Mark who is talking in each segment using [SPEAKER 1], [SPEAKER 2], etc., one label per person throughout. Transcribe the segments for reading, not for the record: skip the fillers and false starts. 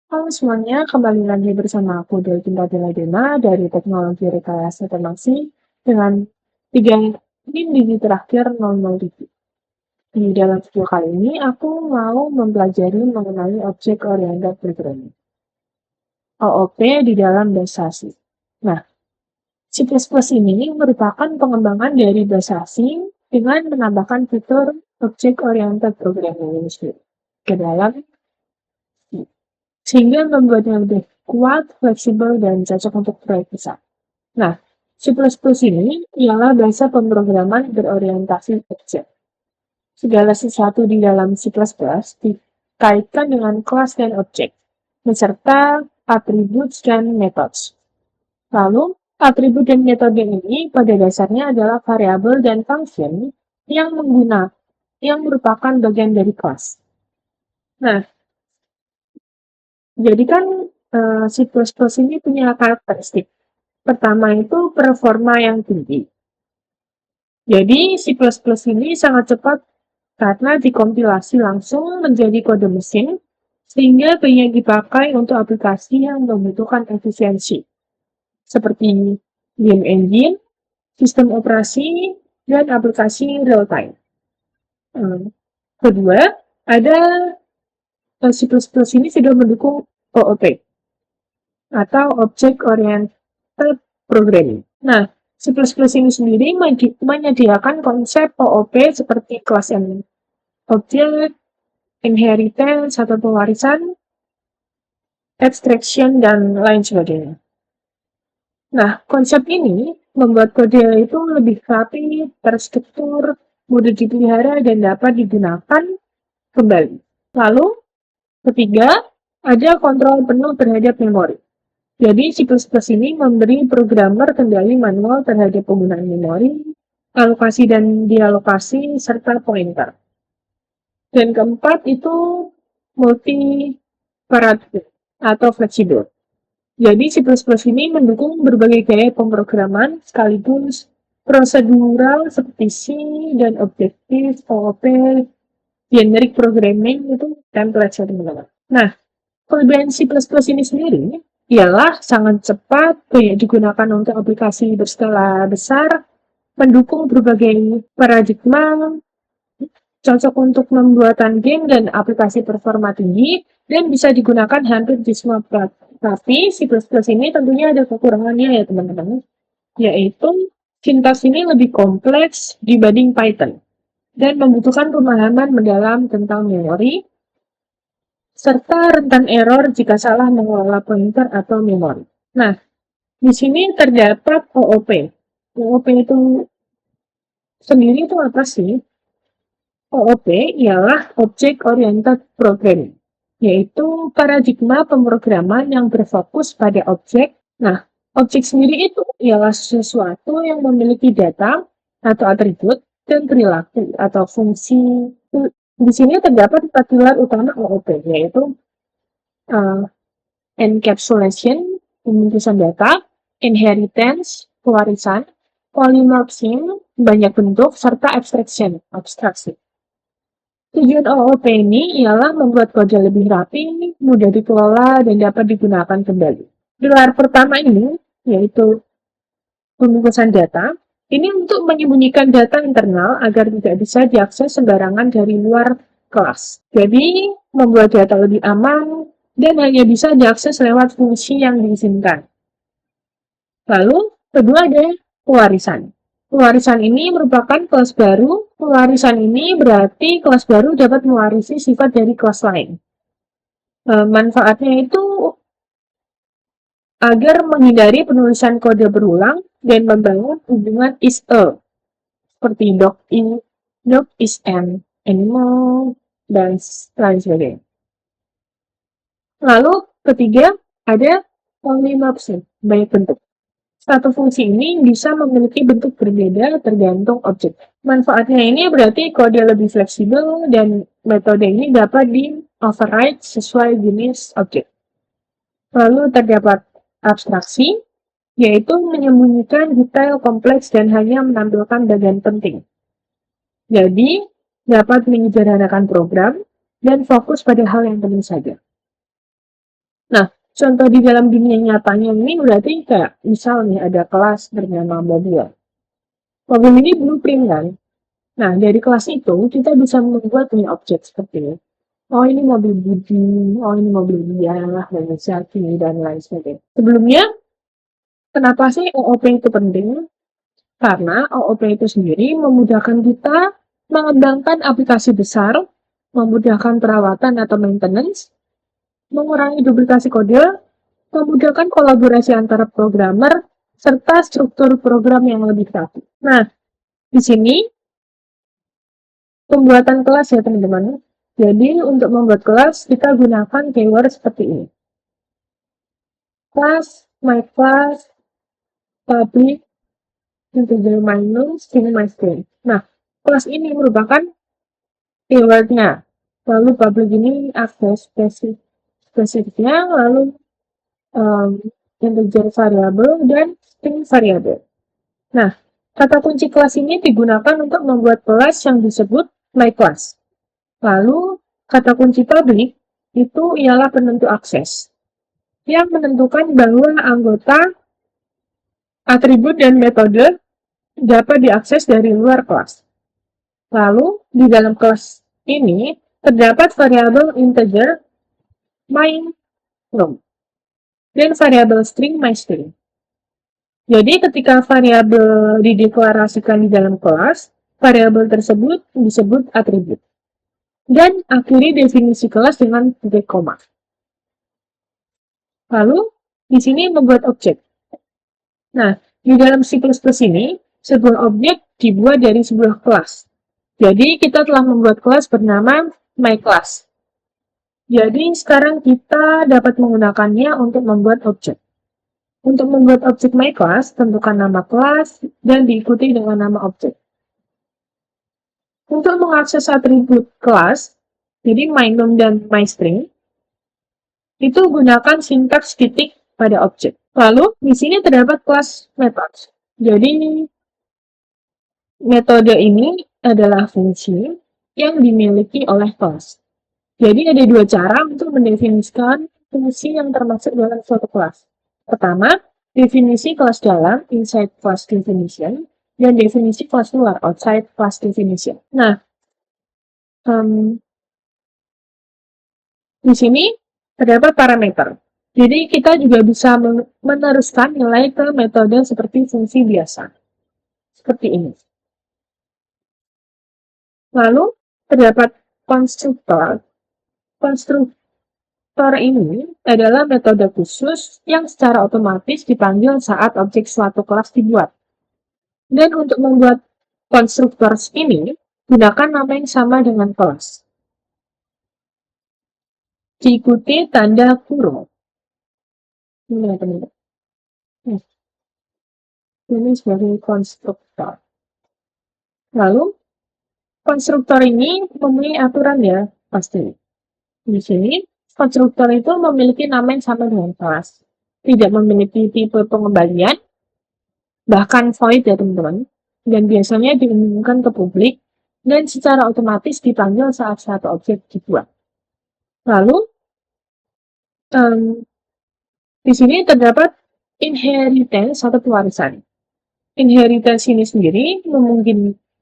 [SPEAKER 1] Halo semuanya, kembali lagi bersama aku Delvinda Deladena dari Teknologi Rekayasa Otomasi dengan 3 digit terakhir 00. Di dalam video kali ini, aku mau mempelajari mengenai Object Oriented Programming, OOP di dalam bahasa asing. Nah, C++ ini merupakan pengembangan dari bahasa asing dengan menambahkan fitur Object Oriented Programming ini ke dalam sehingga membuatnya lebih kuat, fleksibel, dan cocok untuk proyek besar. Nah, C++ ini ialah bahasa pemrograman berorientasi objek. Segala sesuatu di dalam C++ dikaitkan dengan kelas dan objek, beserta atribut dan metode. Lalu, atribut dan metode ini pada dasarnya adalah variabel dan function yang merupakan bagian dari kelas. Nah, jadi kan C++ ini punya karakteristik. Pertama itu performa yang tinggi. Jadi C++ ini sangat cepat karena dikompilasi langsung menjadi kode mesin, sehingga banyak dipakai untuk aplikasi yang membutuhkan efisiensi, seperti game engine, sistem operasi, dan aplikasi real-time. Kedua, ada C++ ini sudah mendukung OOP, atau Object Oriented Programming. Nah, C++ ini sendiri menyediakan konsep OOP seperti class and object, inheritance atau pewarisan, abstraction, dan lain sebagainya. Nah, konsep ini membuat kode itu lebih rapi, terstruktur, mudah dipelihara, dan dapat digunakan kembali. Lalu, ketiga, ada kontrol penuh terhadap memori. Jadi, C++ ini memberi programmer kendali manual terhadap penggunaan memori, alokasi dan dialokasi, serta pointer. Dan keempat itu multi-paradigm atau fleksibel. Jadi, C++ ini mendukung berbagai gaya pemrograman sekaligus prosedural seperti C dan objektif, OOP, generic programming itu template ya teman-teman. Nah, kelebihan C++ ini sendiri ialah sangat cepat, banyak digunakan untuk aplikasi berskala besar, mendukung berbagai paradigma, cocok untuk pembuatan game dan aplikasi performa tinggi, dan bisa digunakan hampir di semua platform. Tapi C++ ini tentunya ada kekurangannya ya teman-teman, yaitu sintaks ini lebih kompleks dibanding Python, dan membutuhkan pemahaman mendalam tentang memori, serta rentan error jika salah mengelola pointer atau memori. Nah, di sini terdapat OOP. OOP itu sendiri itu apa sih? OOP ialah Object Oriented Programming, yaitu paradigma pemrograman yang berfokus pada objek. Nah, objek sendiri itu ialah sesuatu yang memiliki data atau atribut dan perilaku atau fungsi. Di sini terdapat 4 pilar utama OOP, yaitu encapsulation, pembungkusan data, inheritance, pewarisan, polymorphism, banyak bentuk, serta abstraction, abstraksi. Tujuan OOP ini ialah membuat kode lebih rapi, mudah dikelola, dan dapat digunakan kembali. Pilar pertama ini, yaitu pembungkusan data, ini untuk menyembunyikan data internal agar tidak bisa diakses sembarangan dari luar kelas. Jadi, membuat data lebih aman dan hanya bisa diakses lewat fungsi yang diizinkan. Lalu, kedua ada pewarisan. Pewarisan ini merupakan kelas baru. Pewarisan ini berarti kelas baru dapat mewarisi sifat dari kelas lain. Manfaatnya itu agar menghindari penulisan kode berulang dan membangun hubungan is-a, seperti dog is an animal, dan lain sebagainya. Lalu, ketiga, ada polymorphism, banyak bentuk. Satu fungsi ini bisa memiliki bentuk berbeda tergantung objek. Manfaatnya ini berarti kode lebih fleksibel dan metode ini dapat di-override sesuai jenis objek. Lalu terdapat abstraksi, yaitu menyembunyikan detail kompleks dan hanya menampilkan bagian penting. Jadi, dapat menyederhanakan program dan fokus pada hal yang penting saja. Nah, contoh di dalam dunia nyatanya ini berarti kayak misalnya ada kelas bernama mobil. Mobil ini blueprint kan? Nah, dari kelas itu kita bisa membuat nih objek seperti ini. Oh, ini mobil Budi, oh ini mobil dia, dan Zaki, dan lain sebagainya. Sebelumnya, kenapa sih OOP itu penting? Karena OOP itu sendiri memudahkan kita mengembangkan aplikasi besar, memudahkan perawatan atau maintenance, mengurangi duplikasi kode, memudahkan kolaborasi antara programmer, serta struktur program yang lebih rapi. Nah, di sini pembuatan kelas ya teman-teman. Jadi untuk membuat kelas kita gunakan keyword seperti ini. Class, my class, public, integer minor, string my string. Nah, kelas ini merupakan keywordnya. Lalu public ini akses spesifiknya, lalu integer variable dan string variable. Nah, kata kunci kelas ini digunakan untuk membuat kelas yang disebut my class. Lalu, kata kunci public itu ialah penentu akses yang menentukan bahwa anggota, atribut, dan metode dapat diakses dari luar kelas. Lalu, di dalam kelas ini terdapat variabel integer my_num dan variabel string my_string. Jadi, ketika variabel dideklarasikan di dalam kelas, variabel tersebut disebut atribut. Dan akhiri definisi kelas dengan titik koma. Lalu, di sini membuat objek. Nah, di dalam C++ ini, sebuah objek dibuat dari sebuah kelas. Jadi, kita telah membuat kelas bernama myClass. Jadi, sekarang kita dapat menggunakannya untuk membuat objek. Untuk membuat objek myClass, tentukan nama kelas dan diikuti dengan nama objek. Untuk mengakses atribut kelas, jadi my_num dan my_string, itu gunakan sintaks titik pada objek. Lalu, di sini terdapat kelas methods. Jadi, metode ini adalah fungsi yang dimiliki oleh kelas. Jadi, ada dua cara untuk mendefinisikan fungsi yang termasuk dalam suatu kelas. Pertama, definisi kelas dalam, inside class definition, dan definisi kelas luar, outside class definition. Nah, di sini terdapat parameter. Jadi kita juga bisa meneruskan nilai ke metode seperti fungsi biasa. Seperti ini. Lalu terdapat konstruktor. Konstruktor ini adalah metode khusus yang secara otomatis dipanggil saat objek suatu kelas dibuat. Dan untuk membuat konstruktor ini, gunakan nama yang sama dengan kelas. Diikuti tanda kurung. Ini teman-teman. Ini sebagai konstruktor. Lalu, konstruktor ini memiliki aturan ya, pasti. Di sini, konstruktor itu memiliki nama yang sama dengan kelas. Tidak memiliki tipe pengembalian, bahkan void ya teman-teman. Dan biasanya diumumkan ke publik, dan secara otomatis dipanggil saat satu objek dibuat. Lalu, di sini terdapat inheritance atau pewarisan. Inheritance ini sendiri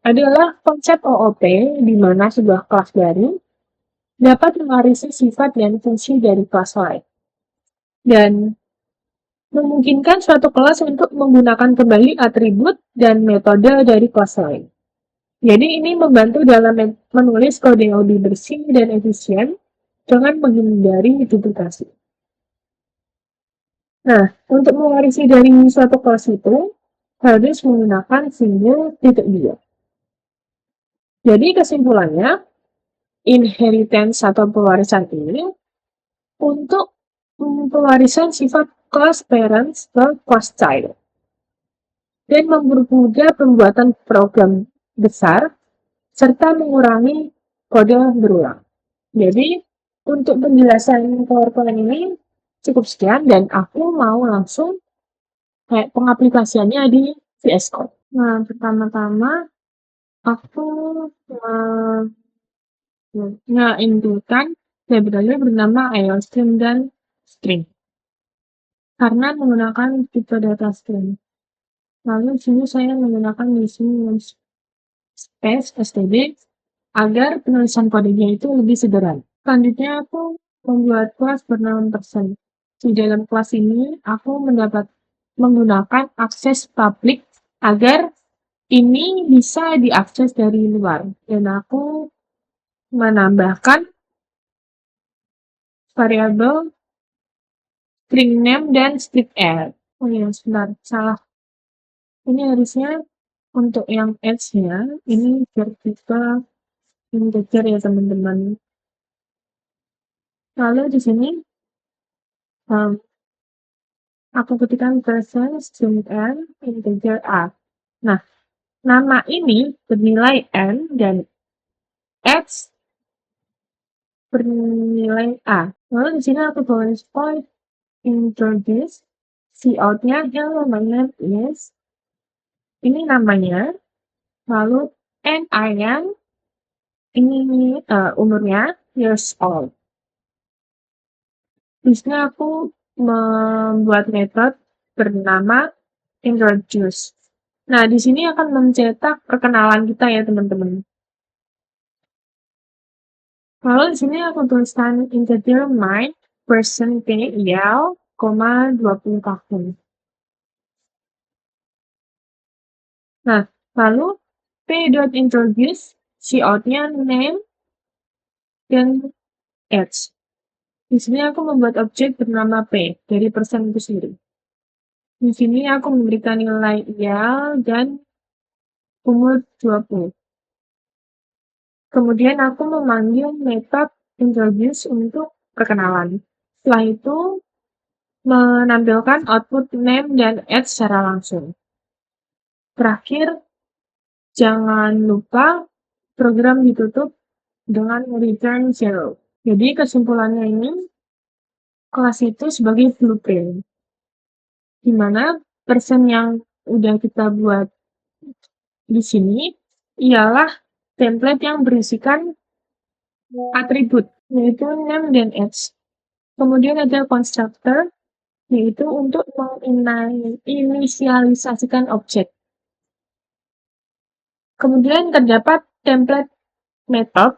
[SPEAKER 1] adalah konsep OOP di mana sebuah kelas baru dapat mewarisi sifat dan fungsi dari kelas lain. Dan memungkinkan suatu kelas untuk menggunakan kembali atribut dan metode dari kelas lain. Jadi ini membantu dalam menulis kode yang lebih bersih dan efisien dengan menghindari duplikasi. Nah, untuk mewarisi dari suatu kelas itu, harus menggunakan simbol .2. Jadi kesimpulannya, inheritance atau pewarisan ini untuk pewarisan sifat class parents ke class child dan mempermudah pembuatan program besar serta mengurangi kode berulang. Jadi untuk penjelasan PowerPoint ini cukup sekian dan aku mau langsung kayak pengaplikasiannya di VS Code. Nah, pertama-tama aku inputkan library bernama IOStream dan string karena menggunakan tipe data string. Lalu di sini saya menggunakan using space std agar penulisan kodenya itu lebih sederhana. Selanjutnya aku membuat kelas bernama person. Di dalam kelas ini aku menggunakan akses public agar ini bisa diakses dari luar, dan aku menambahkan variabel string name dan string add. Oh ya, sebentar, salah. Ini harusnya untuk yang edge-nya, ini biar kita integer ya teman-teman. Lalu di sini aku ketikkan person string n integer a. Nah, nama ini bernilai n dan edge bernilai a. Lalu di sini aku tulis void introduce, cout-nya hello my name is, ini namanya, lalu and I am, ini umurnya years old. Di sini aku membuat metode bernama introduce. Nah, di sini akan mencetak perkenalan kita ya teman-teman. Lalu di sini aku tuliskan integer my person p yel, 20 tahun. Nah, lalu p.introduce cout-nya name dan age. Di sini aku membuat objek bernama p dari person itu sendiri. Di sini aku memberikan nilai yel dan umur 20. Kemudian aku memanggil metode introduce untuk perkenalan. Setelah itu menampilkan output name dan age secara langsung. Terakhir, jangan lupa program ditutup dengan return 0. Jadi kesimpulannya ini, kelas itu sebagai blueprint, di mana person yang udah kita buat di sini ialah template yang berisikan atribut, yaitu name dan age. Kemudian ada constructor, yaitu untuk menginisialisasikan objek. Kemudian terdapat template method,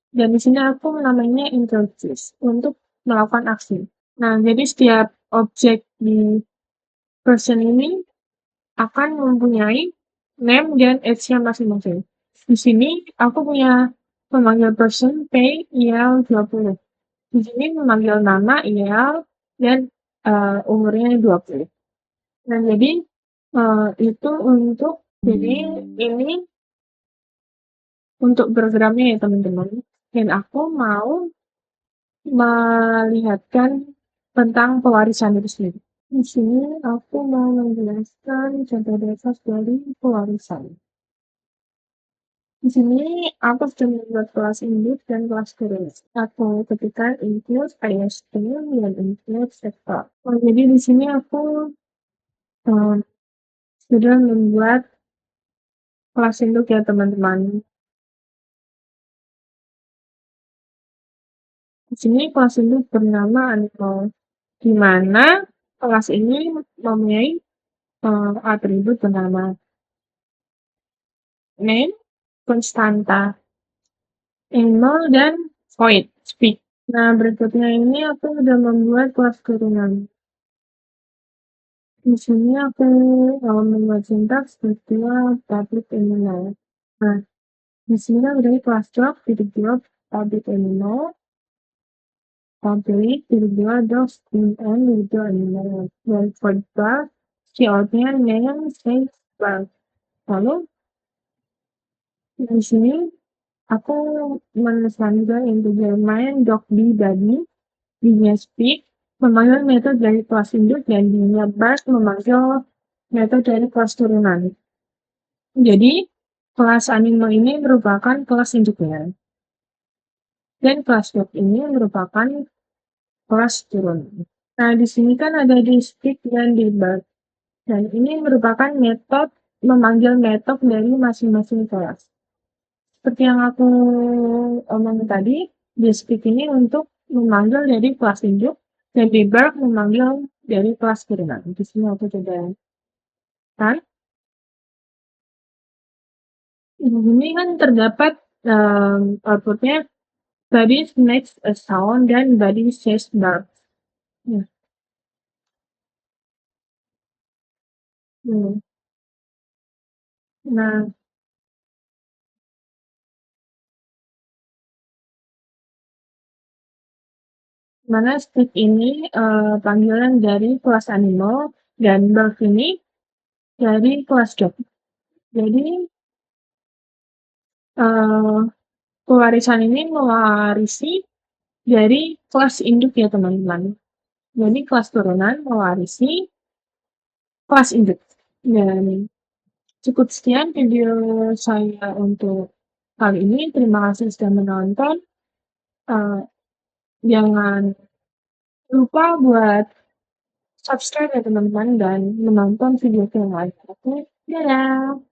[SPEAKER 1] dan di sini aku namanya introduce untuk melakukan aksi. Nah, jadi setiap objek di person ini akan mempunyai name dan age-nya masing-masing. Di sini aku punya memanggil person p yel 20. Di sini memanggil nama yel dan umurnya 20. Nah, jadi itu untuk jadi ini untuk programnya ya teman-teman. Dan aku mau melihatkan tentang pewarisan itu sendiri. Di sini aku mau menjelaskan contoh dasar dari pewarisan. Di sini aku sudah membuat kelas induk dan kelas turis. Aku ketikkan include ISP dan include sektor. Jadi di sini aku sudah membuat kelas induk ya teman-teman. Di sini kelas induk bernama animal, di mana kelas ini mempunyai atribut bernama name, konstanta, animal, dan void, speak. Nah, berikutnya ini aku sudah membuat kelas turunan. Di sini aku membuat sintaks virtual public animal. Nah, di sini ada kelas job, titik job, public animal, public, titik dua, dog, string, and titik animal. Dan for class, cout-nya name, space, class. Lalu, di sini aku menuliskan juga integer main dog di body, di-nya speak, memanggil metode dari kelas induk, dan di-nya bash memanggil metode dari kelas turunan. Jadi, kelas animal ini merupakan kelas induknya. Dan kelas dog ini merupakan kelas turunan. Nah, di sini kan ada di speak dan di bash. Dan ini merupakan metode memanggil metode dari masing-masing kelas. Seperti yang aku omongin tadi, di speak ini untuk memanggil dari kelas induk, Dan Bieber memanggil dari kelas turunan. Di sini aku coba kan. Di sini kan terdapat outputnya body makes a sound dan body says bark. Hmm. Hmm. Nah, mana stick ini panggilan dari kelas animal dan bark ini dari kelas dog. Jadi eh, pewarisan ini mewarisi dari kelas induk ya teman-teman. Jadi kelas turunan mewarisi kelas induk. Dan cukup sekian video saya untuk kali ini. Terima kasih sudah menonton. Uh, Jangan lupa buat subscribe ya teman-teman dan menonton video yang lain. Oke, dadah!